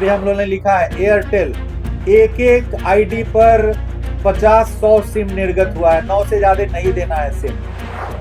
अभी हम लोगों ने लिखा है एयरटेल, एक एक आईडी पर 50-100 सिम निर्गत हुआ है। 9 से ज्यादा नहीं देना है सिम।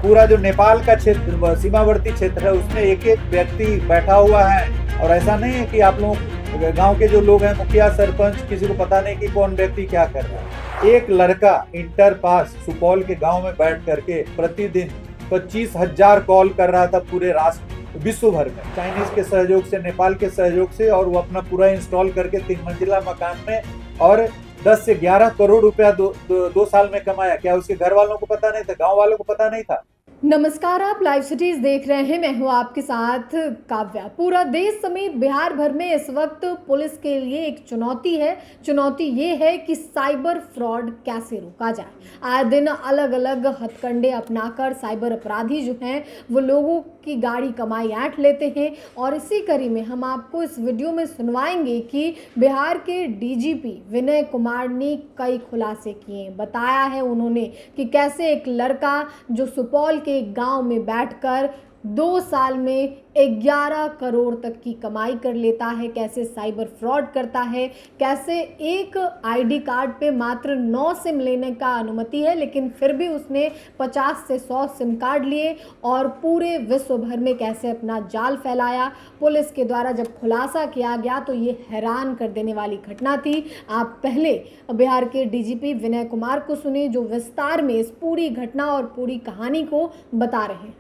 पूरा जो नेपाल का क्षेत्र, सीमावर्ती क्षेत्र है, उसमें एक एक व्यक्ति बैठा हुआ है। और ऐसा नहीं है कि आप लोग गांव के जो लोग हैं, मुखिया सरपंच, किसी को पता नहीं कि कौन व्यक्ति क्या कर रहा है। एक लड़का इंटर पास सुपौल के गांव में बैठ करके प्रतिदिन 25,000 कॉल कर रहा था पूरे राष्ट्र विश्व भर में, चाइनीज के सहयोग से, नेपाल के सहयोग से। और वो अपना पूरा इंस्टॉल करके 3 मंजिला मकान में और 10 से 11 करोड़ रुपया दो साल में कमाया। क्या उसके घर वालों को पता नहीं था? गांव वालों को पता नहीं था? नमस्कार, आप लाइव सिटीज देख रहे हैं। मैं हूं आपके साथ काव्या। पूरा देश समेत बिहार भर में इस वक्त पुलिस के लिए एक चुनौती है। चुनौती ये है कि साइबर फ्रॉड कैसे रोका जाए। आए दिन अलग अलग हथकंडे अपनाकर साइबर अपराधी जो हैं वो लोगों की गाड़ी कमाई ऐंठ लेते हैं। और इसी कड़ी में हम आपको इस वीडियो में सुनवाएंगे कि बिहार के डीजीपी विनय कुमार ने कई खुलासे किए। बताया है उन्होंने कि कैसे एक लड़का जो सुपौल के गांव में बैठकर 2 साल में 11 करोड़ तक की कमाई कर लेता है, कैसे साइबर फ्रॉड करता है, कैसे एक आईडी कार्ड पे मात्र 9 सिम लेने का अनुमति है, लेकिन फिर भी उसने 50 से 100 सिम कार्ड लिए और पूरे विश्व भर में कैसे अपना जाल फैलाया। पुलिस के द्वारा जब खुलासा किया गया तो ये हैरान कर देने वाली घटना थी। आप पहले बिहार के डीजीपी विनय कुमार को सुने, जो विस्तार में इस पूरी घटना और पूरी कहानी को बता रहे हैं।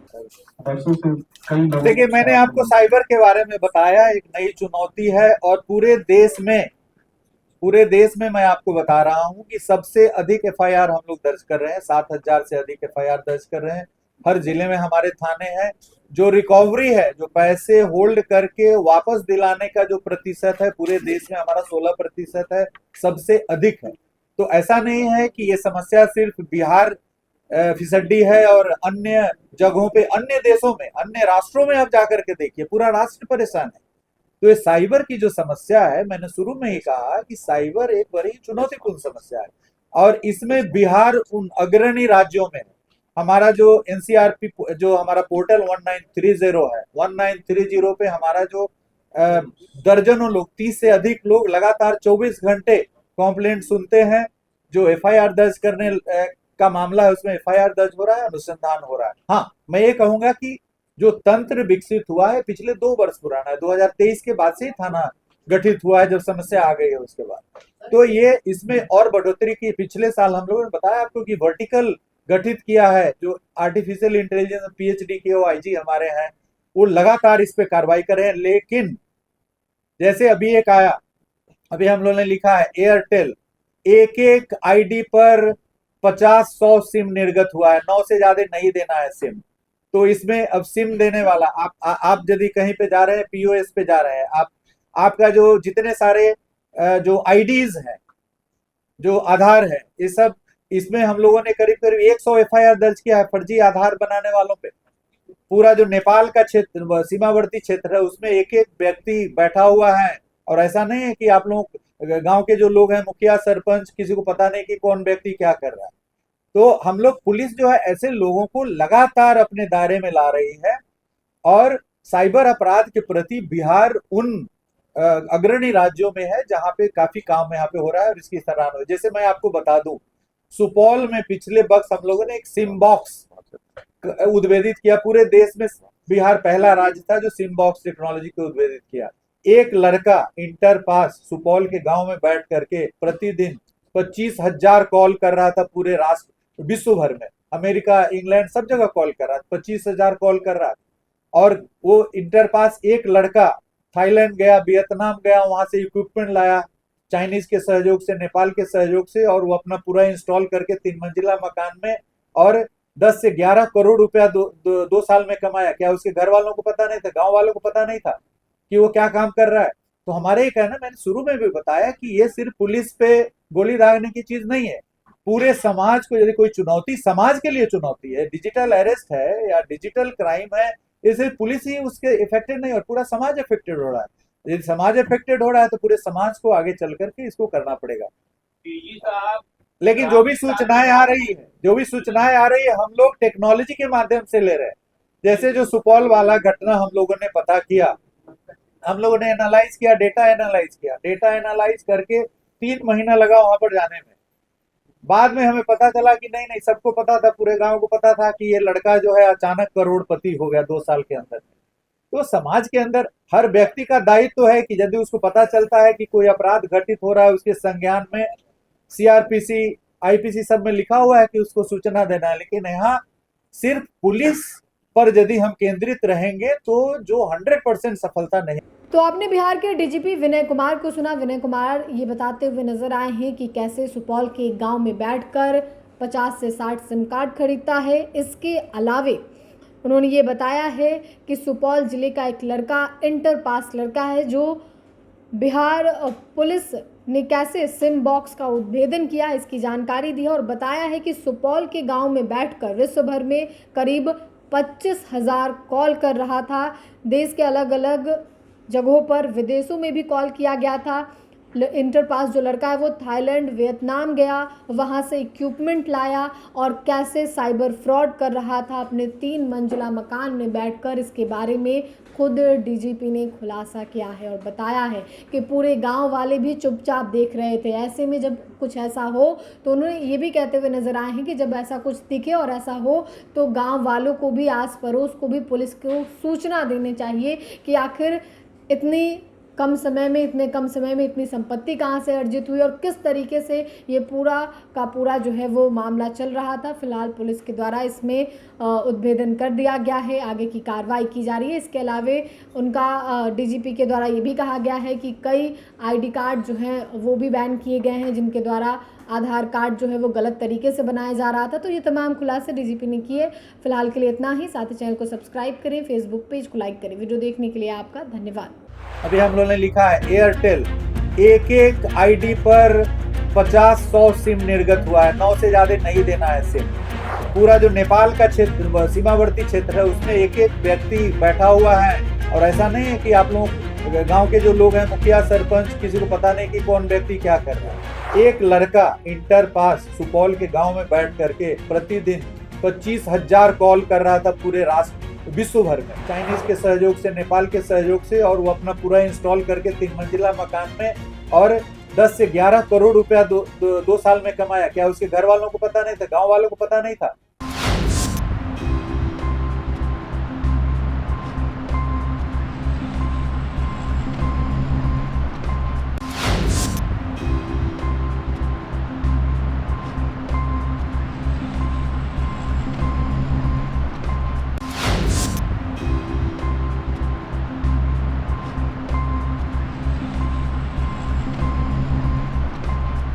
देखिए, मैंने आपको साइबर के बारे में बताया, एक नई चुनौती है। और पूरे देश में मैं आपको बता रहा हूं कि सबसे अधिक एफआईआर हम लोग दर्ज कर रहे हैं। 7,000 से अधिक एफआईआर दर्ज कर रहे हैं। हर जिले में हमारे थाने हैं। जो रिकवरी है, जो पैसे होल्ड करके वापस दिलाने का जो प्रतिशत है, पूरे देश में हमारा 16% है, सबसे अधिक है। तो ऐसा नहीं है कि ये समस्या सिर्फ बिहार फिसड्डी है और अन्य जगहों पे, अन्य देशों में, अन्य राष्ट्रों में आप जाकर के देखिए, पूरा राष्ट्र परेशान है। तो ये साइबर की जो समस्या है, मैंने शुरू में ही कहा कि साइबर एक बड़ी चुनौतीपूर्ण समस्या है। और इसमें बिहार उन अग्रणी राज्यों में है। हमारा जो एनसीआरपी, जो हमारा पोर्टल 1930 है, 1930 पे हमारा जो दर्जनों लोग, 30 से अधिक लोग लगातार 24 घंटे कंप्लेंट सुनते हैं। जो एफआईआर दर्ज करने का मामला है, उसमें एफआईआर दर्ज हो रहा है, अनुसंधान हो रहा है। हाँ, मैं ये कहूंगा कि जो तंत्र विकसित हुआ है पिछले 2 वर्ष पुराना है। 2023 के बाद से ही थाना गठित हुआ है, जब समस्या आ गई है उसके बाद। तो ये इसमें और बढ़ोतरी की। पिछले साल हम लोगों ने बताया आपको कि वर्टिकल गठित किया है, जो आर्टिफिशियल इंटेलिजेंस पीएचडी के आईजी हमारे हैं, वो लगातार इस पे कार्रवाई कर रहे हैं। लेकिन जैसे अभी एक आया, अभी हम लोगों ने लिखा है एयरटेल, एक एक आईडी पर 50-100 सिम निर्गत हुआ है। 9 से ज्यादा नहीं देना है सिम। तो इसमें अब सिम देने वाला, आप यदि कहीं पे जा रहे हैं, पीओएस पे जा रहे हैं, आपका जो जितने सारे जो आईडीज हैं, जो आधार है, ये सब, इसमें हम लोगों ने करीब करीब 100 एफआईआर दर्ज किया है फर्जी आधार बनाने वालों पे। पूरा जो नेपाल का क्षेत्र, सीमावर्ती क्षेत्र है, उसमें एक एक व्यक्ति बैठा हुआ है। और ऐसा नहीं है कि आप लोग गांव के जो लोग हैं, मुखिया सरपंच, किसी को पता नहीं कि कौन व्यक्ति क्या कर रहा है। तो हम लोग, पुलिस जो है, ऐसे लोगों को लगातार अपने दायरे में ला रही है। और साइबर अपराध के प्रति बिहार उन अग्रणी राज्यों में है जहां पे काफी काम यहाँ पे हो रहा है और इसकी सराहना हो। जैसे मैं आपको बता दूं, सुपौल में पिछले वर्ष हम लोगों ने एक सिम बॉक्स उद्भेदित किया। पूरे देश में बिहार पहला राज्य था जो सिम बॉक्स टेक्नोलॉजी को उद्भेदित किया। एक लड़का इंटर पास सुपौल के गांव में बैठ करके प्रतिदिन 25,000 कॉल कर रहा था पूरे राष्ट्र विश्व भर में, अमेरिका, इंग्लैंड, सब जगह कॉल कर रहा था। 25,000 कॉल कर रहा। और वो इंटर पास एक लड़का थाईलैंड गया, वियतनाम गया, वहां से इक्विपमेंट लाया, चाइनीज के सहयोग से, नेपाल के सहयोग से, और वो अपना पूरा इंस्टॉल करके 3 मंजिला मकान में और 10 से 11 करोड़ रुपया दो साल में कमाया। क्या उसके घर वालों को पता नहीं था? गांव वालों को पता नहीं था कि वो क्या काम कर रहा है? तो हमारे ये कहना, मैंने शुरू में भी बताया कि ये सिर्फ पुलिस पे गोली दागने की चीज नहीं है। पूरे समाज को यदि कोई चुनौती, समाज के लिए चुनौती है, डिजिटल अरेस्ट है या डिजिटल क्राइम है, ये सिर्फ पुलिस ही उसके इफेक्टेड नहीं और पूरा समाज इफेक्टेड हो रहा है। यदि समाज इफेक्टेड हो रहा है तो पूरे समाज को आगे चल करके इसको करना पड़ेगा। लेकिन जो भी सूचनाएं आ रही है, हम लोग टेक्नोलॉजी के माध्यम से ले रहे हैं। जैसे जो सुपौल वाला घटना हम लोगों ने पता किया, हम लोगों ने एनालाइज किया, डेटा एनालाइज करके 3 महीना लगा वहां पर जाने में। बाद में हमें पता चला कि नहीं नहीं, सबको पता था, पूरे गांव को पता था कि ये लड़का जो है अचानक करोड़पति हो गया 2 साल के अंदर। तो समाज के अंदर हर व्यक्ति का दायित्व है कि यदि उसको पता चलता है कि कोई अपराध घटित हो रहा है, उसके संज्ञान में सीआरपीसी आईपीसी सब में लिखा हुआ है कि उसको सूचना देना है। लेकिन यहाँ सिर्फ पुलिस पर यदि हम केंद्रित रहेंगे तो जो 100% सफलता नहीं। तो आपने बिहार के डीजीपी विनय कुमार को सुना। विनय कुमार ये बताते हुए नजर आए हैं कि कैसे सुपौल के एक गांव में बैठकर 50 से 60 सिम कार्ड खरीदता है। इसके अलावे उन्होंने ये बताया है कि सुपौल जिले का एक लड़का, इंटर पास लड़का है, जो बिहार पुलिस ने कैसे सिम बॉक्स का उद्भेदन किया, इसकी जानकारी दी है और बताया है कि सुपौल के गांव में बैठकर विश्व भर में करीब 25,000 कॉल कर रहा था। देश के अलग अलग जगहों पर, विदेशों में भी कॉल किया गया था। इंटर पास जो लड़का है वो थाईलैंड, वियतनाम गया, वहाँ से इक्विपमेंट लाया और कैसे साइबर फ्रॉड कर रहा था अपने 3 मंजिला मकान में बैठकर। इसके बारे में खुद डीजीपी ने खुलासा किया है और बताया है कि पूरे गांव वाले भी चुपचाप देख रहे थे। ऐसे में जब कुछ ऐसा हो तो उन्होंने ये भी कहते हुए नजर आए हैं कि जब ऐसा कुछ दिखे और ऐसा हो तो गांव वालों को भी, आस पड़ोस को भी पुलिस को सूचना देनी चाहिए कि आखिर इतने कम समय में इतनी संपत्ति कहाँ से अर्जित हुई और किस तरीके से ये पूरा का पूरा जो है वो मामला चल रहा था। फिलहाल पुलिस के द्वारा इसमें उद्भेदन कर दिया गया है, आगे की कार्रवाई की जा रही है। इसके अलावा उनका डीजीपी के द्वारा ये भी कहा गया है कि कई आईडी कार्ड जो हैं वो भी बैन किए गए हैं, जिनके द्वारा आधार कार्ड जो है वो गलत तरीके से बनाया जा रहा था। तो ये तमाम खुलासे डीजीपी ने किए। फिलहाल के लिए इतना ही। साथ ही चैनल को सब्सक्राइब करें, फेसबुक पेज को लाइक करें। वीडियो देखने के लिए आपका धन्यवाद। अभी हम लोगों ने लिखा है एयरटेल, एक आईडी पर 50-100 सिम निर्गत हुआ है, 9 से ज्यादा नहीं देना है सिम। पूरा जो नेपाल का क्षेत्र, सीमावर्ती क्षेत्र है, उसमें एक व्यक्ति बैठा हुआ है। और ऐसा नहीं है कि आप लोग गांव के जो लोग हैं, मुखिया, सरपंच, किसी को पता नहीं कि कौन व्यक्ति क्या कर रहा है। एक लड़का इंटर पास सुपौल के गांव में बैठ करके प्रतिदिन 25,000 कॉल कर रहा था पूरे राष्ट्र, विश्व भर में, चाइनीज के सहयोग से, नेपाल के सहयोग से। और वो अपना पूरा इंस्टॉल करके 3 मंजिला मकान में और 10 से 11 करोड़ रुपया 2 साल में कमाया। क्या उसके घर वालों को पता नहीं था, गांव वालों को पता नहीं था?